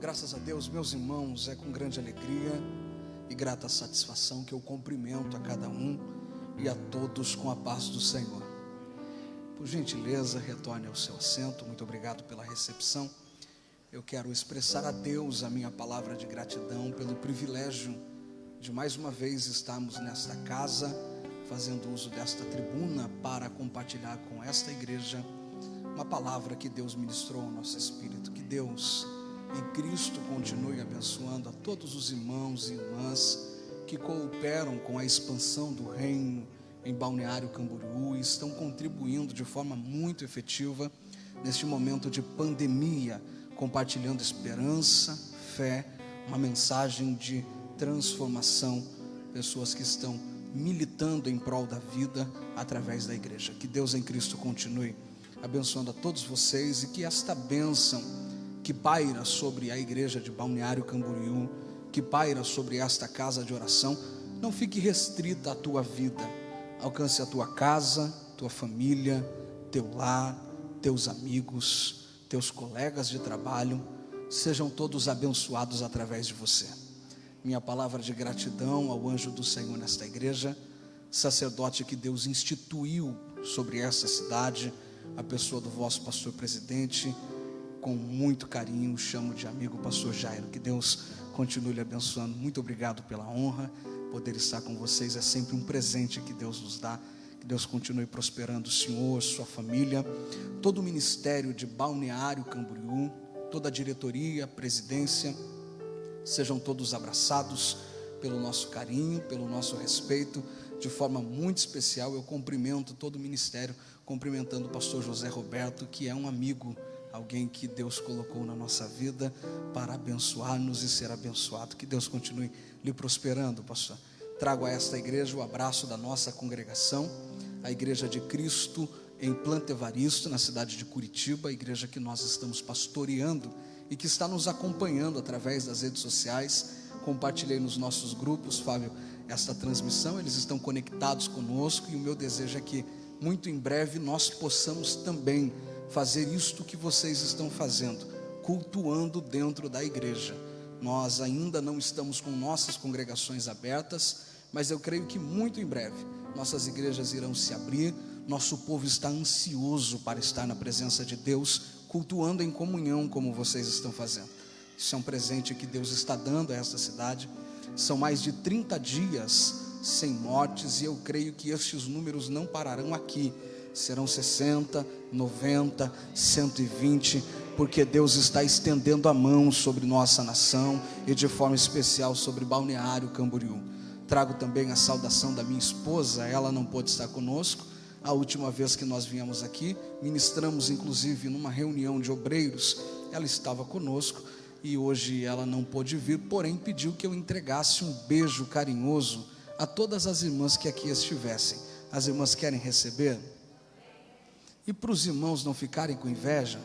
Graças a Deus, meus irmãos, é com grande alegria e grata satisfação que eu cumprimento a cada um e a todos com a paz do Senhor. Por gentileza, retorne ao seu assento. Muito obrigado pela recepção. Eu quero expressar a Deus a minha palavra de gratidão pelo privilégio de mais uma vez estarmos nesta casa, fazendo uso desta tribuna para compartilhar com esta igreja uma palavra que Deus ministrou ao nosso espírito. Que Deus em Cristo continue abençoando a todos os irmãos e irmãs que cooperam com a expansão do reino em Balneário Camboriú e estão contribuindo de forma muito efetiva neste momento de pandemia, compartilhando esperança, fé, uma mensagem de transformação, pessoas que estão militando em prol da vida através da igreja. Que Deus em Cristo continue abençoando a todos vocês e que esta bênção que paira sobre a igreja de Balneário Camboriú, que paira sobre esta casa de oração, não fique restrita à tua vida, alcance a tua casa, tua família, teu lar, teus amigos, teus colegas de trabalho, sejam todos abençoados através de você. Minha palavra de gratidão ao anjo do Senhor nesta igreja, sacerdote que Deus instituiu sobre essa cidade, a pessoa do vosso pastor presidente, com muito carinho chamo de amigo pastor Jairo. Que Deus continue lhe abençoando. Muito obrigado pela honra, poder estar com vocês é sempre um presente que Deus nos dá. Que Deus continue prosperando o senhor, sua família, todo o ministério de Balneário Camboriú, toda a diretoria, a presidência, sejam todos abraçados pelo nosso carinho, pelo nosso respeito. De forma muito especial eu cumprimento todo o ministério, cumprimentando o pastor José Roberto, que é um amigo, alguém que Deus colocou na nossa vida para abençoar-nos e ser abençoado. Que Deus continue lhe prosperando, pastor. Trago a esta igreja o abraço da nossa congregação, a Igreja de Cristo em Planta Evaristo, na cidade de Curitiba, a igreja que nós estamos pastoreando e que está nos acompanhando através das redes sociais. Compartilhei nos nossos grupos, Fábio, esta transmissão. Eles estão conectados conosco e o meu desejo é que muito em breve nós possamos também fazer isto que vocês estão fazendo, cultuando dentro da igreja. Nós ainda não estamos com nossas congregações abertas, mas eu creio que muito em breve nossas igrejas irão se abrir. Nosso povo está ansioso para estar na presença de Deus, cultuando em comunhão como vocês estão fazendo. Isso é um presente que Deus está dando a esta cidade. São mais de 30 dias sem mortes e eu creio que estes números não pararão aqui. Serão 60, 90, 120, porque Deus está estendendo a mão sobre nossa nação e de forma especial sobre Balneário Camboriú. Trago também a saudação da minha esposa. Ela não pôde estar conosco a última vez que nós viemos aqui, ministramos inclusive numa reunião de obreiros. Ela estava conosco e hoje ela não pôde vir, porém pediu que eu entregasse um beijo carinhoso a todas as irmãs que aqui estivessem. As irmãs querem receber? E para os irmãos não ficarem com inveja,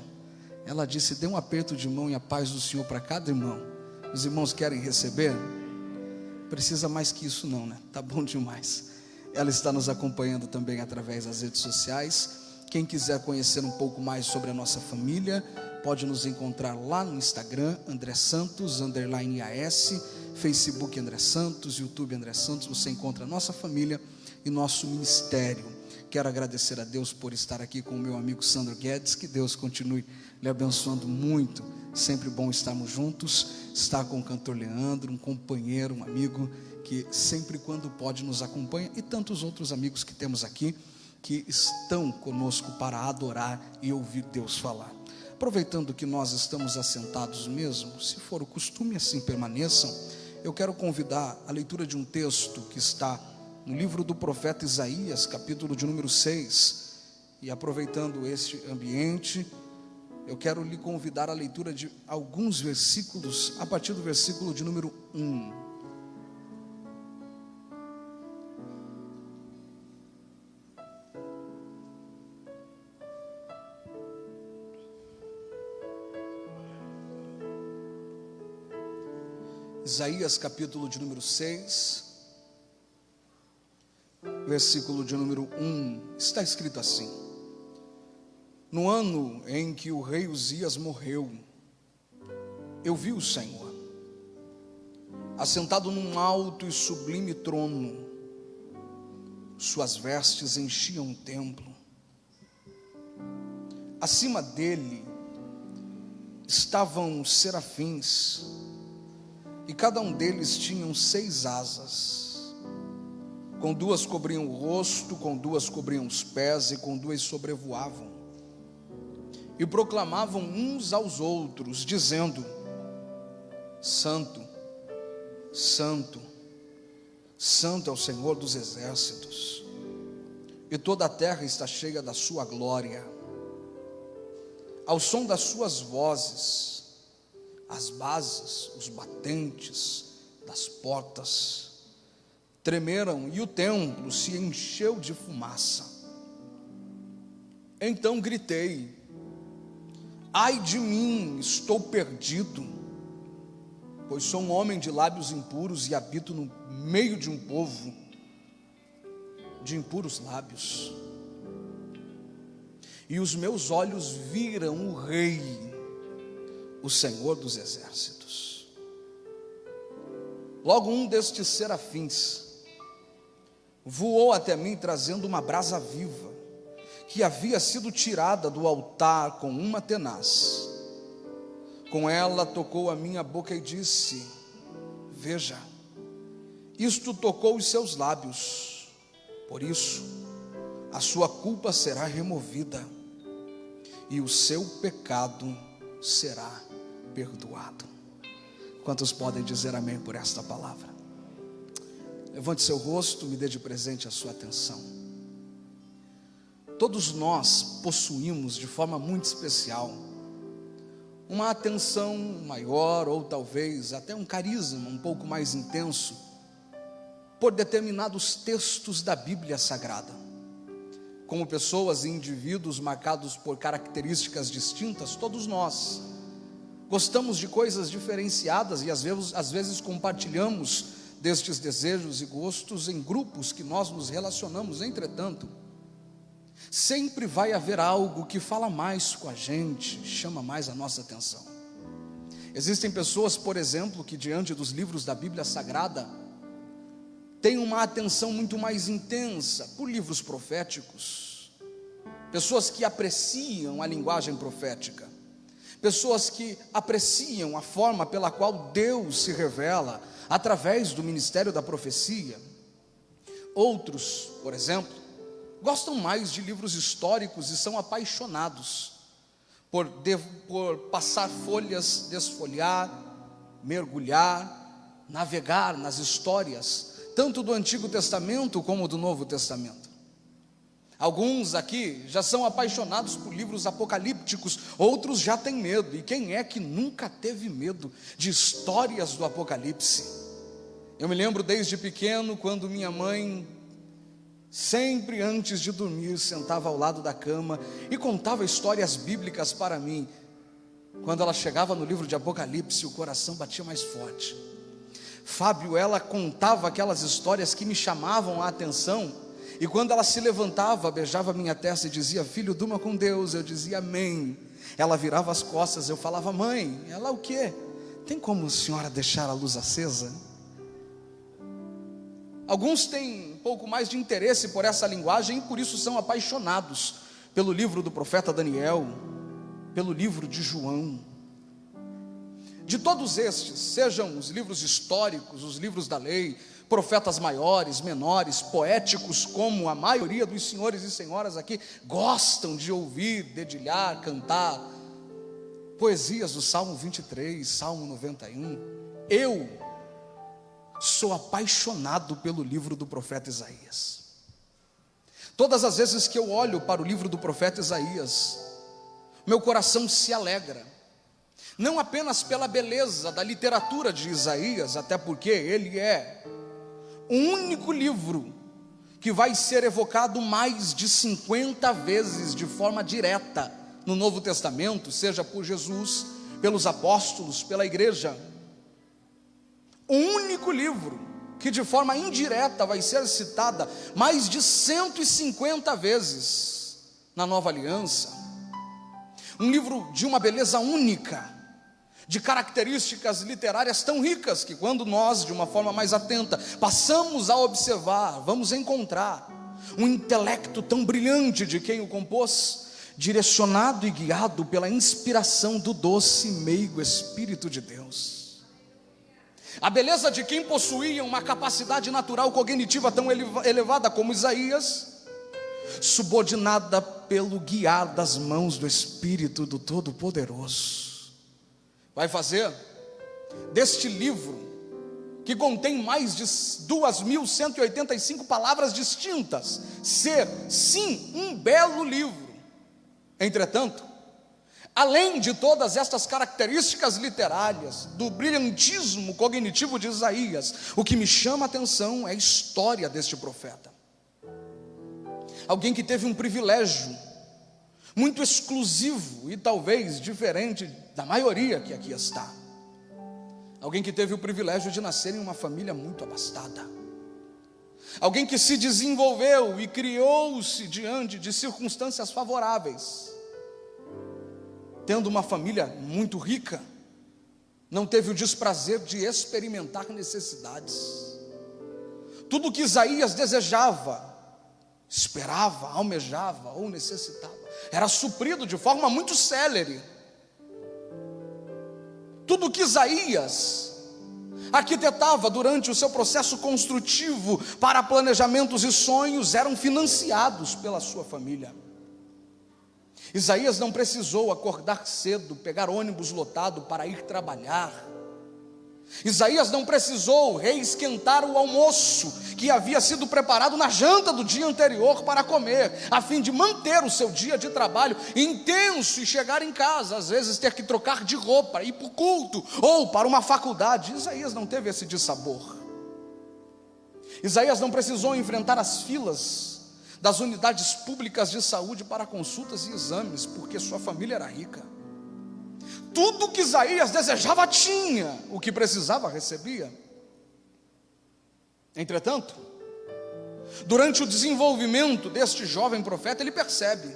ela disse: dê um aperto de mão e a paz do Senhor para cada irmão. Os irmãos querem receber? Precisa mais que isso não, né? Tá bom demais. Ela está nos acompanhando também através das redes sociais. Quem quiser conhecer um pouco mais sobre a nossa família, pode nos encontrar lá no Instagram, André Santos _AS, Facebook André Santos, YouTube André Santos. Você encontra a nossa família e nosso ministério. Quero agradecer a Deus por estar aqui com o meu amigo Sandro Guedes. Que Deus continue lhe abençoando muito. Sempre bom estarmos juntos. Estar com o cantor Leandro, um companheiro, um amigo que sempre quando pode nos acompanha, e tantos outros amigos que temos aqui que estão conosco para adorar e ouvir Deus falar. Aproveitando que nós estamos assentados mesmo, se for o costume, assim permaneçam. Eu quero convidar a leitura de um texto que está no livro do profeta Isaías, capítulo de número 6. E aproveitando este ambiente, eu quero lhe convidar a leitura de alguns versículos, a partir do versículo de número 1. Isaías capítulo de número 6, versículo de número 1, está escrito assim: No ano em que o rei Uzias morreu, eu vi o Senhor, assentado num alto e sublime trono. Suas vestes enchiam o templo. Acima dele estavam serafins, e cada um deles tinha 6 asas. Com 2 cobriam o rosto, com 2 cobriam os pés, e com 2 sobrevoavam. E proclamavam uns aos outros, dizendo: Santo, Santo, Santo é o Senhor dos exércitos, e toda a terra está cheia da sua glória. Ao som das suas vozes, as bases, os batentes das portas tremeram, e o templo se encheu de fumaça. Então gritei: ai de mim, estou perdido, pois sou um homem de lábios impuros e habito no meio de um povo de impuros lábios. E os meus olhos viram o Rei, o Senhor dos exércitos. Logo um destes serafins voou até mim, trazendo uma brasa viva, que havia sido tirada do altar com uma tenaz. Com ela tocou a minha boca e disse: veja, isto tocou os seus lábios, por isso a sua culpa será removida e o seu pecado será perdoado. Quantos podem dizer amém por esta palavra? Levante seu rosto, me dê de presente a sua atenção. Todos nós possuímos de forma muito especial uma atenção maior, ou talvez até um carisma um pouco mais intenso, por determinados textos da Bíblia Sagrada. Como pessoas e indivíduos marcados por características distintas, todos nós gostamos de coisas diferenciadas e às vezes compartilhamos destes desejos e gostos em grupos que nós nos relacionamos. Entretanto, sempre vai haver algo que fala mais com a gente, chama mais a nossa atenção. Existem pessoas, por exemplo, que diante dos livros da Bíblia Sagrada têm uma atenção muito mais intensa por livros proféticos, pessoas que apreciam a linguagem profética, pessoas que apreciam a forma pela qual Deus se revela através do ministério da profecia. Outros, por exemplo, gostam mais de livros históricos e são apaixonados por passar folhas, desfolhar, mergulhar, navegar nas histórias, tanto do Antigo Testamento como do Novo Testamento. Alguns aqui já são apaixonados por livros apocalípticos, outros já têm medo. E quem é que nunca teve medo de histórias do Apocalipse? Eu me lembro desde pequeno, quando minha mãe, sempre antes de dormir, sentava ao lado da cama e contava histórias bíblicas para mim. Quando ela chegava no livro de Apocalipse, o coração batia mais forte. Fábio, ela contava aquelas histórias que me chamavam a atenção, e quando ela se levantava, beijava minha testa e dizia: filho, durma com Deus. Eu dizia amém. Ela virava as costas, eu falava: mãe. Ela: o quê? Tem como a senhora deixar a luz acesa? Alguns têm um pouco mais de interesse por essa linguagem e por isso são apaixonados pelo livro do profeta Daniel, pelo livro de João. De todos estes, sejam os livros históricos, os livros da lei, profetas maiores, menores, poéticos, como a maioria dos senhores e senhoras aqui gostam de ouvir, dedilhar, cantar, poesias do Salmo 23, Salmo 91, eu sou apaixonado pelo livro do profeta Isaías. Todas as vezes que eu olho para o livro do profeta Isaías, meu coração se alegra, não apenas pela beleza da literatura de Isaías, até porque ele é o único livro que vai ser evocado mais de 50 vezes de forma direta no Novo Testamento, seja por Jesus, pelos apóstolos, pela igreja. O único livro que de forma indireta vai ser citada mais de 150 vezes na Nova Aliança. Um livro de uma beleza única, de características literárias tão ricas, que quando nós, de uma forma mais atenta, passamos a observar, vamos encontrar um intelecto tão brilhante de quem o compôs, direcionado e guiado pela inspiração do doce e meigo Espírito de Deus. A beleza de quem possuía uma capacidade natural cognitiva tão elevada como Isaías, subordinada pelo guiar das mãos do Espírito do Todo-Poderoso, vai fazer deste livro, que contém mais de 2.185 palavras distintas, ser, sim, um belo livro. Entretanto, além de todas estas características literárias, do brilhantismo cognitivo de Isaías, o que me chama a atenção é a história deste profeta. Alguém que teve um privilégio muito exclusivo e talvez diferente da maioria que aqui está. Alguém que teve o privilégio de nascer em uma família muito abastada. Alguém que se desenvolveu e criou-se diante de circunstâncias favoráveis. Tendo uma família muito rica, não teve o desprazer de experimentar necessidades. Tudo que Isaías desejava, esperava, almejava ou necessitava, era suprido de forma muito célere. Tudo que Isaías arquitetava durante o seu processo construtivo para planejamentos e sonhos eram financiados pela sua família. Isaías não precisou acordar cedo, pegar ônibus lotado para ir trabalhar. Isaías não precisou reesquentar o almoço que havia sido preparado na janta do dia anterior para comer, a fim de manter o seu dia de trabalho intenso e chegar em casa, às vezes ter que trocar de roupa, ir para o culto ou para uma faculdade. Isaías não teve esse dissabor. Isaías não precisou enfrentar as filas das unidades públicas de saúde para consultas e exames, porque sua família era rica. Tudo que Isaías desejava tinha, o que precisava recebia. Entretanto, durante o desenvolvimento deste jovem profeta, ele percebe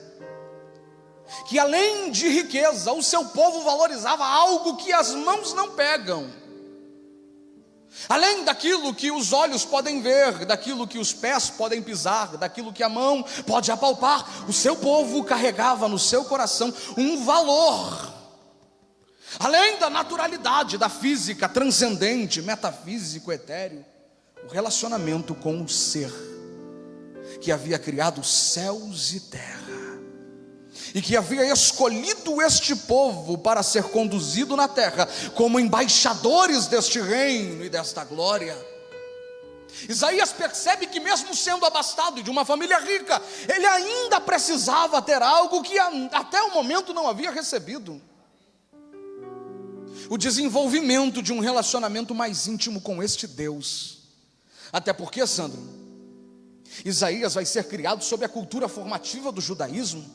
que além de riqueza, o seu povo valorizava algo que as mãos não pegam. Além daquilo que os olhos podem ver, daquilo que os pés podem pisar, daquilo que a mão pode apalpar, o seu povo carregava no seu coração um valor, além da naturalidade, da física transcendente, metafísico, etéreo, o relacionamento com o ser que havia criado céus e terra, e que havia escolhido este povo para ser conduzido na terra como embaixadores deste reino e desta glória. Isaías percebe que mesmo sendo abastado e de uma família rica, ele ainda precisava ter algo que até o momento não havia recebido: o desenvolvimento de um relacionamento mais íntimo com este Deus. Até porque, Sandro, Isaías vai ser criado sob a cultura formativa do judaísmo,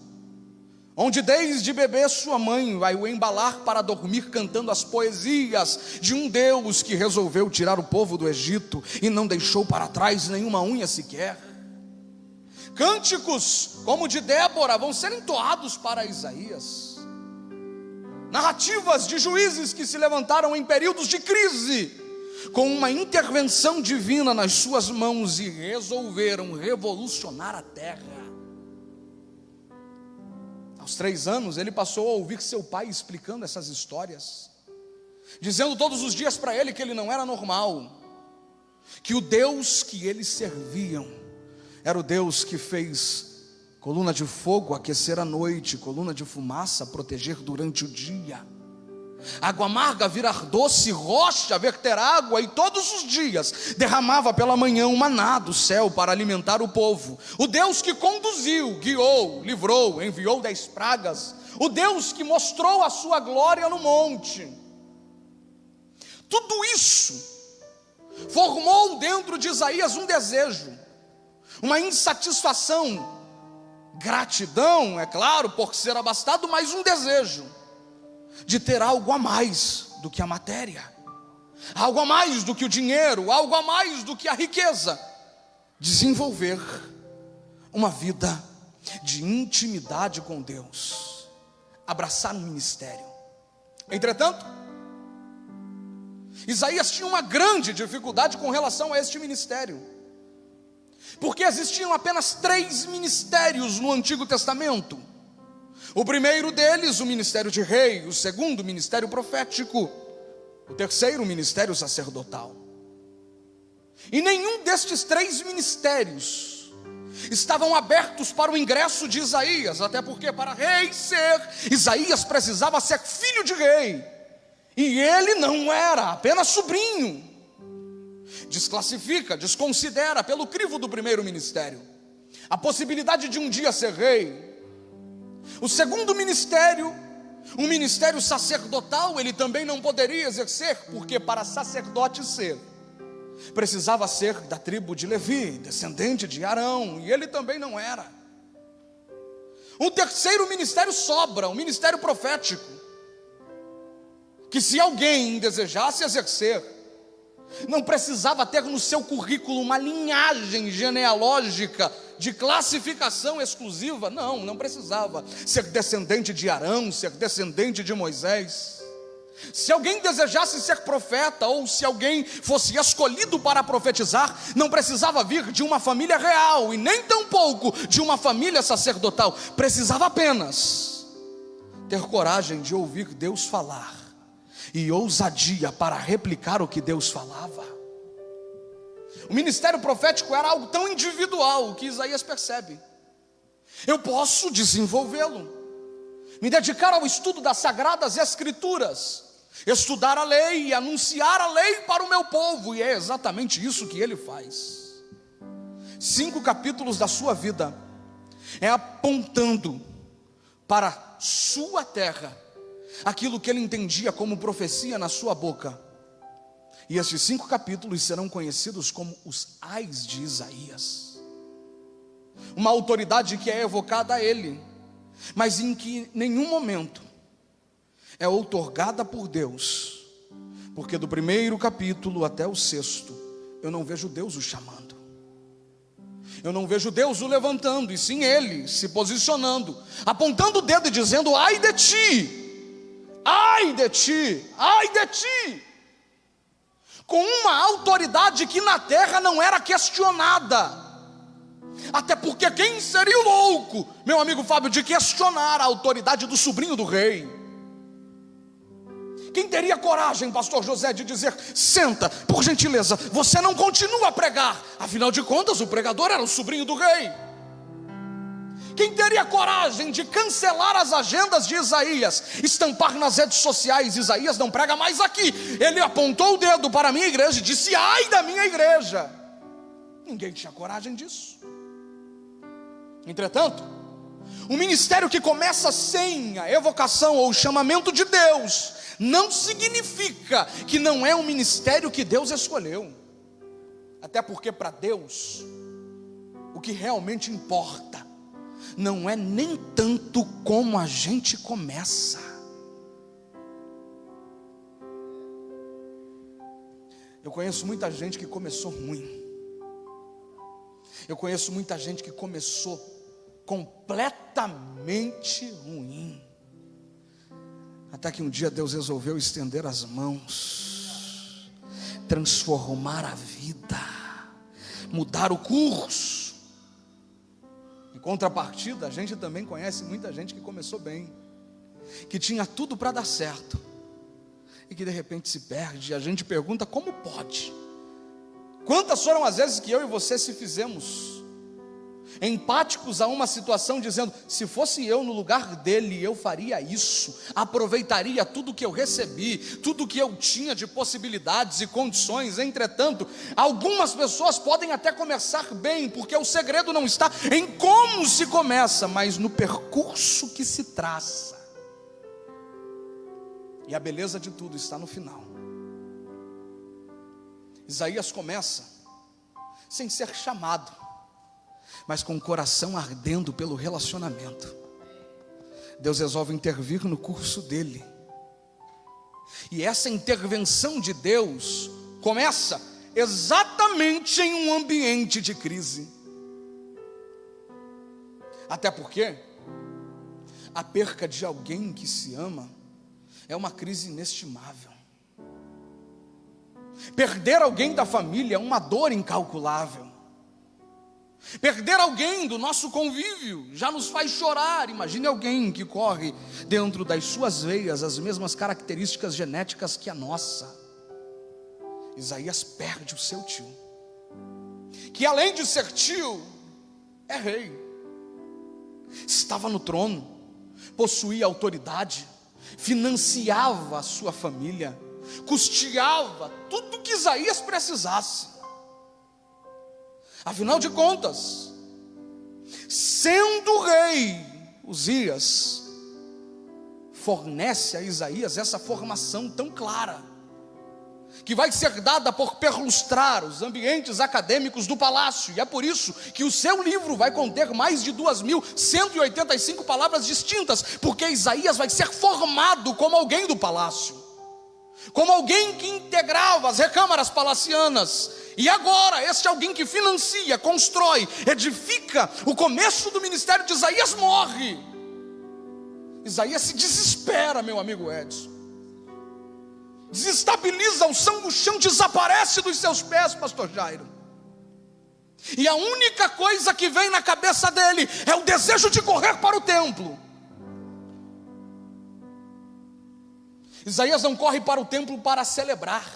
onde desde bebê sua mãe vai o embalar para dormir cantando as poesias de um Deus que resolveu tirar o povo do Egito e não deixou para trás nenhuma unha sequer. Cânticos como o de Débora vão ser entoados para Isaías. Narrativas de juízes que se levantaram em períodos de crise, com uma intervenção divina nas suas mãos, e resolveram revolucionar a terra. Aos 3 anos, ele passou a ouvir seu pai explicando essas histórias, dizendo todos os dias para ele que ele não era normal, que o Deus que eles serviam era o Deus que fez coluna de fogo aquecer à noite, coluna de fumaça proteger durante o dia, água amarga virar doce, rocha verter água, e todos os dias derramava pela manhã um maná do céu para alimentar o povo. O Deus que conduziu, guiou, livrou, enviou 10 pragas. O Deus que mostrou a sua glória no monte. Tudo isso formou dentro de Isaías um desejo, uma insatisfação, gratidão, é claro, por ser abastado, mas um desejo de ter algo a mais do que a matéria, algo a mais do que o dinheiro, algo a mais do que a riqueza. Desenvolver uma vida de intimidade com Deus, abraçar um ministério. Entretanto, Isaías tinha uma grande dificuldade com relação a este ministério, porque existiam apenas 3 ministérios no Antigo Testamento. O primeiro deles, o ministério de rei; o segundo, o ministério profético; o terceiro, o ministério sacerdotal. E nenhum destes 3 ministérios estavam abertos para o ingresso de Isaías, até porque para rei ser, Isaías precisava ser filho de rei, e ele não era, apenas sobrinho. Desclassifica, desconsidera pelo crivo do primeiro ministério a possibilidade de um dia ser rei. O segundo ministério, o ministério sacerdotal, ele também não poderia exercer, porque para sacerdote ser, precisava ser da tribo de Levi, descendente de Arão, e ele também não era. O terceiro ministério sobra, o ministério profético, que se alguém desejasse exercer, não precisava ter no seu currículo uma linhagem genealógica de classificação exclusiva. Não precisava ser descendente de Arão, ser descendente de Moisés. Se alguém desejasse ser profeta, ou se alguém fosse escolhido para profetizar, não precisava vir de uma família real, e nem tampouco de uma família sacerdotal. Precisava apenas ter coragem de ouvir Deus falar, e ousadia para replicar o que Deus falava. O ministério profético era algo tão individual que Isaías percebe: eu posso desenvolvê-lo, me dedicar ao estudo das sagradas escrituras, estudar a lei e anunciar a lei para o meu povo, e é exatamente isso que ele faz. 5 capítulos da sua vida é apontando para sua terra aquilo que ele entendia como profecia na sua boca. E estes 5 capítulos serão conhecidos como os ais de Isaías. Uma autoridade que é evocada a ele, mas em que nenhum momento é outorgada por Deus, porque do primeiro capítulo até o 6º, eu não vejo Deus o chamando, eu não vejo Deus o levantando, e sim ele se posicionando, apontando o dedo e dizendo: ai de ti, ai de ti, ai de ti, com uma autoridade que na terra não era questionada. Até porque quem seria o louco, meu amigo Fábio, de questionar a autoridade do sobrinho do rei? Quem teria coragem, pastor José, de dizer: senta, por gentileza, você não continua a pregar? Afinal de contas, o pregador era o sobrinho do rei. Quem teria coragem de cancelar as agendas de Isaías, estampar nas redes sociais: Isaías não prega mais aqui? Ele apontou o dedo para a minha igreja e disse: ai da minha igreja. Ninguém tinha coragem disso. Entretanto, o ministério que começa sem a evocação ou o chamamento de Deus, não significa que não é um ministério que Deus escolheu. Até porque para Deus, o que realmente importa não é nem tanto como a gente começa. Eu conheço muita gente que começou ruim. Eu conheço muita gente que começou completamente ruim, até que um dia Deus resolveu estender as mãos, transformar a vida, mudar o curso. Em contrapartida, a gente também conhece muita gente que começou bem, que tinha tudo para dar certo, e que de repente se perde. E a gente pergunta: como pode? Quantas foram as vezes que eu e você se fizemos empáticos a uma situação, dizendo: se fosse eu no lugar dele, eu faria isso, aproveitaria tudo que eu recebi, tudo que eu tinha de possibilidades e condições. Entretanto, algumas pessoas podem até começar bem, porque o segredo não está em como se começa, mas no percurso que se traça. E a beleza de tudo está no final. Isaías começa sem ser chamado, mas com o coração ardendo pelo relacionamento. Deus resolve intervir no curso dele, e essa intervenção de Deus começa exatamente em um ambiente de crise. Até porque a perca de alguém que se ama é uma crise inestimável. Perder alguém da família é uma dor incalculável. Perder alguém do nosso convívio já nos faz chorar. Imagine alguém que corre dentro das suas veias as mesmas características genéticas que a nossa. Isaías perde o seu tio, que além de ser tio, é rei. Estava no trono, possuía autoridade, financiava a sua família, custeava tudo que Isaías precisasse. Afinal de contas, sendo rei, Uzias fornece a Isaías essa formação tão clara, que vai ser dada por perlustrar os ambientes acadêmicos do palácio. E é por isso que o seu livro vai conter mais de 2.185 palavras distintas, porque Isaías vai ser formado como alguém do palácio, como alguém que integrava as recâmaras palacianas. E agora, este alguém que financia, constrói, edifica o começo do ministério de Isaías morre. Isaías se desespera, meu amigo Edson. Desestabiliza, a unção do chão desaparece dos seus pés, pastor Jairo. E a única coisa que vem na cabeça dele é o desejo de correr para o templo. Isaías não corre para o templo para celebrar.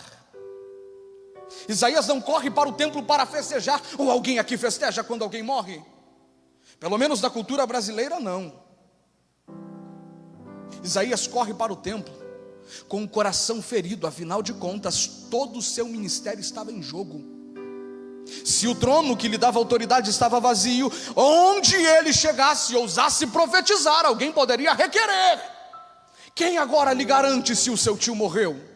Isaías não corre para o templo para festejar. Ou alguém aqui festeja quando alguém morre? Pelo menos da cultura brasileira, não. Isaías corre para o templo com o coração ferido. Afinal de contas, todo o seu ministério estava em jogo. Se o trono que lhe dava autoridade estava vazio, onde ele chegasse e ousasse profetizar, alguém poderia requerer: quem agora lhe garante se o seu tio morreu?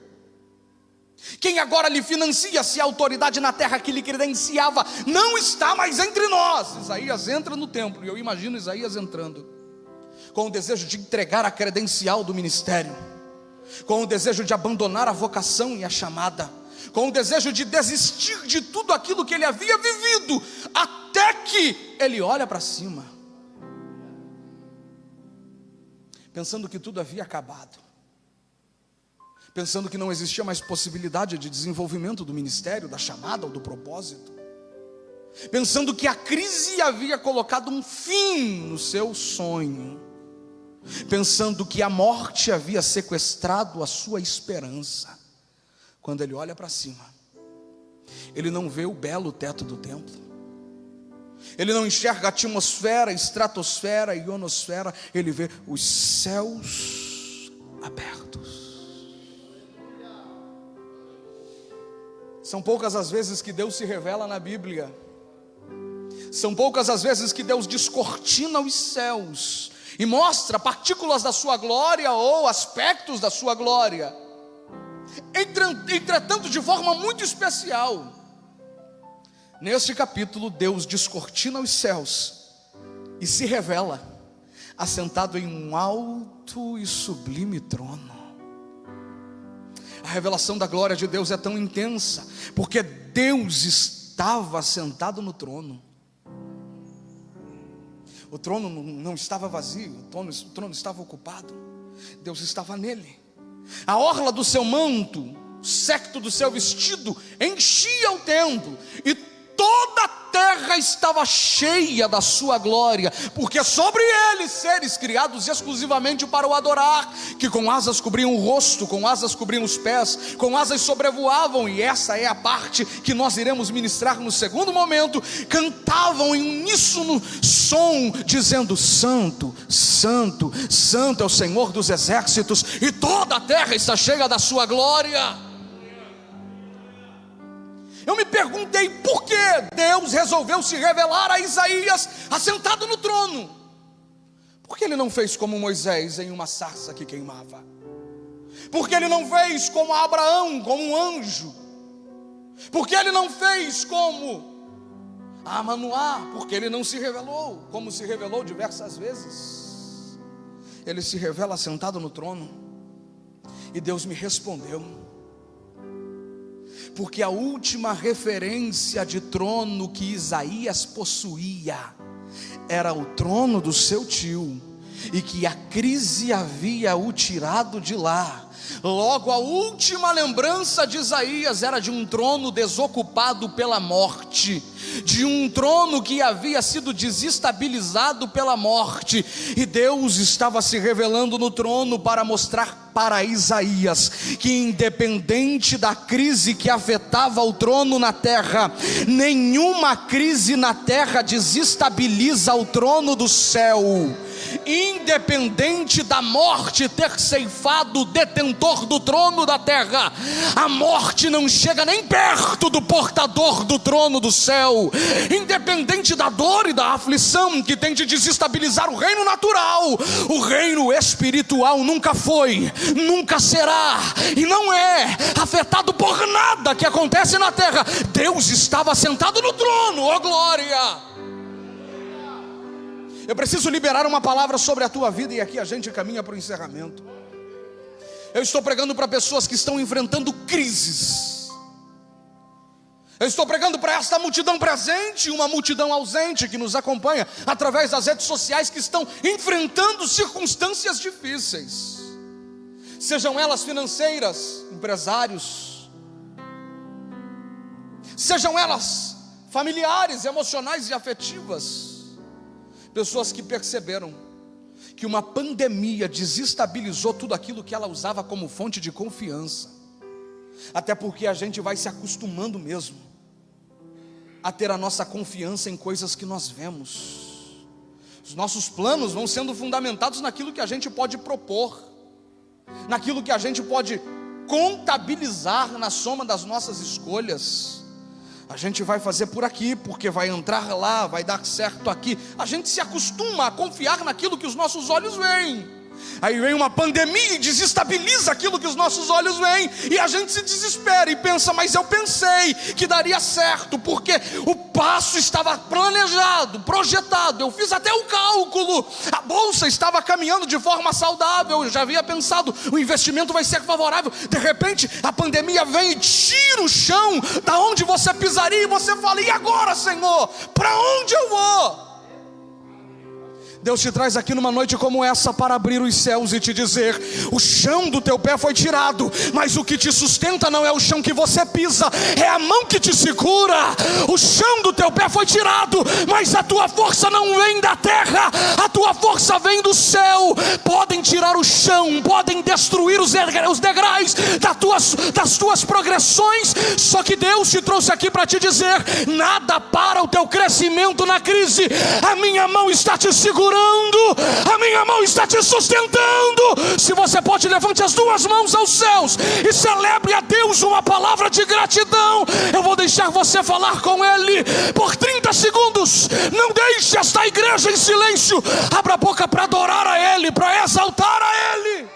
Quem agora lhe financia se a autoridade na terra que lhe credenciava não está mais entre nós? Isaías entra no templo, e eu imagino Isaías entrando com o desejo de entregar a credencial do ministério, com o desejo de abandonar a vocação e a chamada, com o desejo de desistir de tudo aquilo que ele havia vivido, até que ele olha para cima, pensando que tudo havia acabado, pensando que não existia mais possibilidade de desenvolvimento do ministério, da chamada ou do propósito, pensando que a crise havia colocado um fim no seu sonho, pensando que a morte havia sequestrado a sua esperança. Quando ele olha para cima, ele não vê o belo teto do templo, ele não enxerga a atmosfera, estratosfera, ionosfera, ele vê os céus abertos. São poucas as vezes que Deus se revela na Bíblia, são poucas as vezes que Deus descortina os céus e mostra partículas da sua glória ou aspectos da sua glória. Entretanto, de forma muito especial, neste capítulo, Deus descortina os céus e se revela assentado em um alto e sublime trono. A revelação da glória de Deus é tão intensa, porque Deus estava sentado no trono. O trono não estava vazio, o trono estava ocupado. Deus estava nele. A orla do seu manto, o séquito do seu vestido enchia o templo, e toda a terra estava cheia da sua glória, porque sobre ele seres criados exclusivamente para o adorar, que com asas cobriam o rosto, com asas cobriam os pés, com asas sobrevoavam, e essa é a parte que nós iremos ministrar no segundo momento, cantavam em uníssono som, dizendo: Santo, Santo, Santo é o Senhor dos exércitos, e toda a terra está cheia da sua glória. Eu me perguntei por que Deus resolveu se revelar a Isaías assentado no trono. Por que ele não fez como Moisés em uma sarça que queimava? Por que ele não fez como Abraão, como um anjo? Por que ele não fez como a Manoá? Porque ele não se revelou, como se revelou diversas vezes. Ele se revela sentado no trono. E Deus me respondeu: porque a última referência de trono que Isaías possuía era o trono do seu tio, e que a crise havia o tirado de lá, Logo, a última lembrança de Isaías era de um trono desocupado pela morte, de um trono que havia sido desestabilizado pela morte, e Deus estava se revelando no trono para mostrar para Isaías que, independente da crise que afetava o trono na terra, nenhuma crise na terra desestabiliza o trono do céu. Independente da morte ter ceifado o detentor do trono da terra, a morte não chega nem perto do portador do trono do céu. Independente da dor e da aflição que tem de desestabilizar o reino natural, o reino espiritual nunca foi, nunca será e não é afetado por nada que acontece na terra. Deus estava sentado no trono, ó glória! Eu preciso liberar uma palavra sobre a tua vida, e aqui a gente caminha para o encerramento. Eu estou pregando para pessoas que estão enfrentando crises. Eu estou pregando para esta multidão presente e uma multidão ausente que nos acompanha através das redes sociais, que estão enfrentando circunstâncias difíceis, sejam elas financeiras, empresários, sejam elas familiares, emocionais e afetivas. Pessoas que perceberam que uma pandemia desestabilizou tudo aquilo que ela usava como fonte de confiança. Até porque a gente vai se acostumando mesmo a ter a nossa confiança em coisas que nós vemos. Os nossos planos vão sendo fundamentados naquilo que a gente pode propor, naquilo que a gente pode contabilizar na soma das nossas escolhas. A gente vai fazer por aqui, porque vai entrar lá, vai dar certo aqui. A gente se acostuma a confiar naquilo que os nossos olhos veem. Aí vem uma pandemia e desestabiliza aquilo que os nossos olhos veem, e a gente se desespera e pensa: mas eu pensei que daria certo, porque o passo estava planejado, projetado, eu fiz até o cálculo, a bolsa estava caminhando de forma saudável, eu já havia pensado, o investimento vai ser favorável. De repente a pandemia vem e tira o chão da onde você pisaria, e você fala: e agora, Senhor, para onde eu vou? Deus te traz aqui numa noite como essa para abrir os céus e te dizer: o chão do teu pé foi tirado, mas o que te sustenta não é o chão que você pisa, é a mão que te segura. O chão do teu pé foi tirado, mas a tua força não vem da terra, a tua força vem do céu. Podem tirar o chão, podem destruir os degraus das tuas progressões, só que Deus te trouxe aqui para te dizer: nada para o teu crescimento na crise. A minha mão está te segurando, a minha mão está te sustentando. Se você pode, levante as duas mãos aos céus e celebre a Deus uma palavra de gratidão. Eu vou deixar você falar com Ele por 30 segundos. Não deixe esta igreja em silêncio. Abra a boca para adorar a Ele, para exaltar a Ele.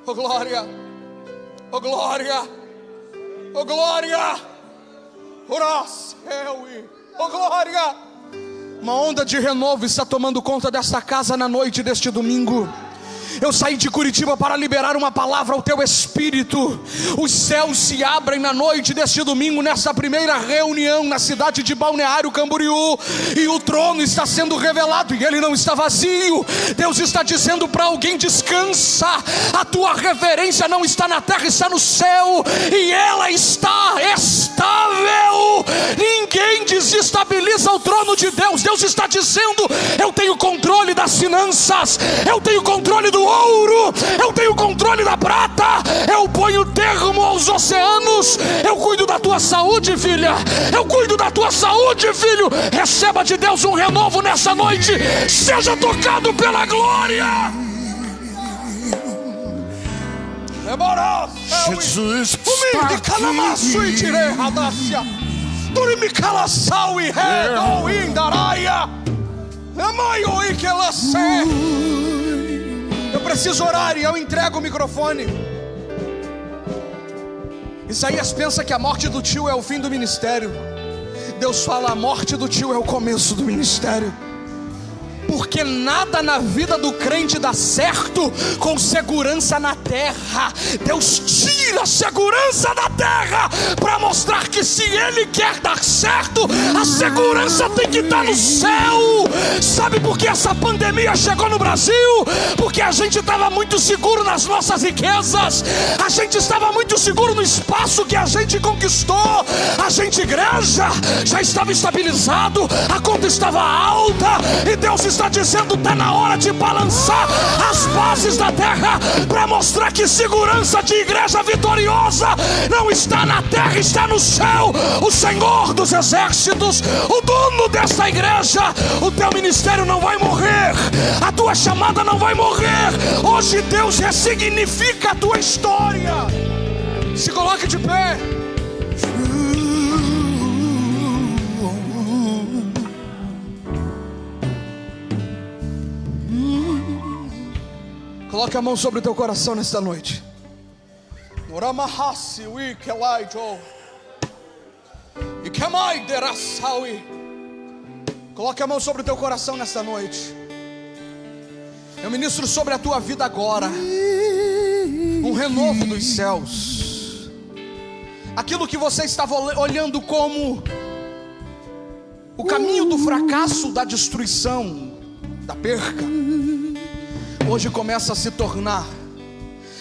Oh glória, oh glória, oh glória, oh glória. Uma onda de renovo está tomando conta desta casa na noite deste domingo. Eu saí de Curitiba para liberar uma palavra ao teu espírito. Os céus se abrem na noite deste domingo, nessa primeira reunião na cidade de Balneário Camboriú, e o trono está sendo revelado e ele não está vazio. Deus está dizendo para alguém: descansa, a tua reverência não está na terra, está no céu, e ela está estável. Ninguém desestabiliza o trono de Deus. Deus está dizendo: eu tenho controle das finanças, eu tenho controle do ouro, eu tenho controle da prata, eu ponho termo aos oceanos, eu cuido da tua saúde, filha, eu cuido da tua saúde, filho. Receba de Deus um renovo nessa noite, seja tocado pela glória. Jesus está Eu preciso orar e eu entrego o microfone. Isaías pensa que a morte do tio é o fim do ministério. Deus fala: a morte do tio é o começo do ministério. porque nada na vida do crente dá certo com segurança na terra. Deus tira a segurança da terra para mostrar que se Ele quer dar certo, a segurança tem que estar no céu. Sabe por que essa pandemia chegou no Brasil? Porque a gente estava muito seguro nas nossas riquezas, a gente estava muito seguro no espaço que a gente conquistou. A gente, igreja, já estava estabilizado, a conta estava alta, e Deus está dizendo: está na hora de balançar as bases da terra para mostrar que segurança de igreja vitoriosa não está na terra, está no céu. O Senhor dos exércitos, o dono desta igreja, o teu ministério não vai morrer, a tua chamada não vai morrer. Hoje Deus ressignifica a tua história. Se coloque de pé. Coloque a mão sobre o teu coração nesta noite. Coloque a mão sobre o teu coração nesta noite. Eu ministro sobre a tua vida agora um renovo dos céus. Aquilo que você estava olhando como o caminho do fracasso, da destruição, da perca, hoje começa a se tornar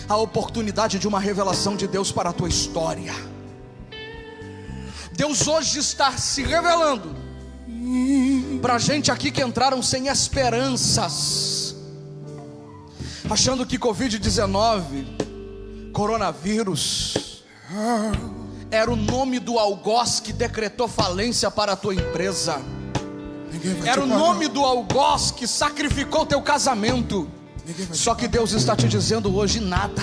a oportunidade de uma revelação de Deus para a tua história. Deus hoje está se revelando para gente aqui que entraram sem esperanças, achando que Covid-19, coronavírus, era o nome do algoz que decretou falência para a tua empresa, era o nome do algoz que sacrificou teu casamento. Só que Deus está te dizendo hoje: nada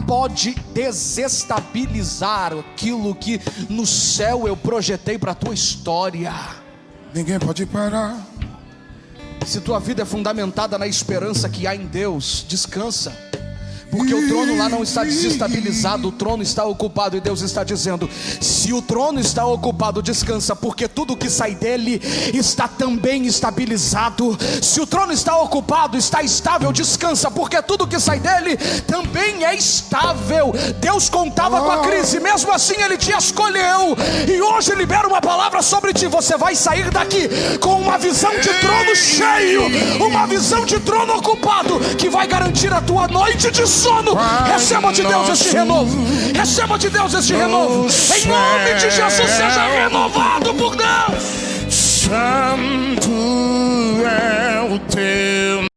pode desestabilizar aquilo que no céu eu projetei para a tua história. Ninguém pode parar. Se tua vida é fundamentada na esperança que há em Deus, descansa, porque o trono lá não está desestabilizado, o trono está ocupado. E Deus está dizendo: se o trono está ocupado, descansa, porque tudo que sai dele está também estabilizado. Se o trono está ocupado, está estável, descansa, porque tudo que sai dele também é estável. Deus contava com a crise, mesmo assim Ele te escolheu, e hoje libera uma palavra sobre ti. Você vai sair daqui com uma visão de trono cheio, uma visão de trono ocupado, que vai garantir a tua noite de sono. Receba de Deus este renovo. Receba de Deus este renovo. Em nome de Jesus, seja renovado por Deus. Santo é o teu